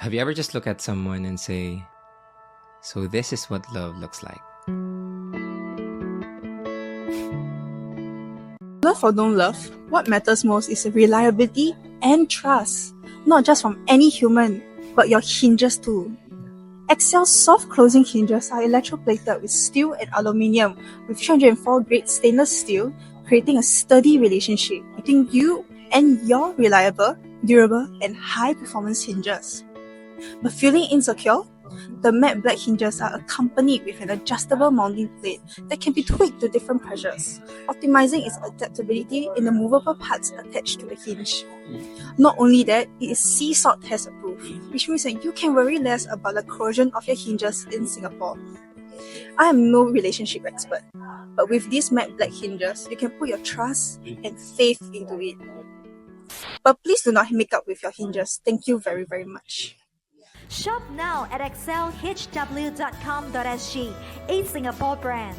Have you ever just look at someone and say, so this is what love looks like? Love or don't love, what matters most is reliability and trust. Not just from any human, but your hinges too. Excel's soft closing hinges are electroplated with steel and aluminium with 304 grade stainless steel, creating a sturdy relationship between you and your reliable, durable, and high-performance hinges. But feeling insecure? The matte black hinges are accompanied with an adjustable mounting plate that can be tweaked to different pressures, optimizing its adaptability in the movable parts attached to the hinge. Not only that, it is sea salt test approved, which means that you can worry less about the corrosion of your hinges in Singapore. I am no relationship expert, but with these matte black hinges, you can put your trust and faith into it. But please do not make up with your hinges. Thank you very, very much. Shop now at excelhw.com.sg, a Singapore brand.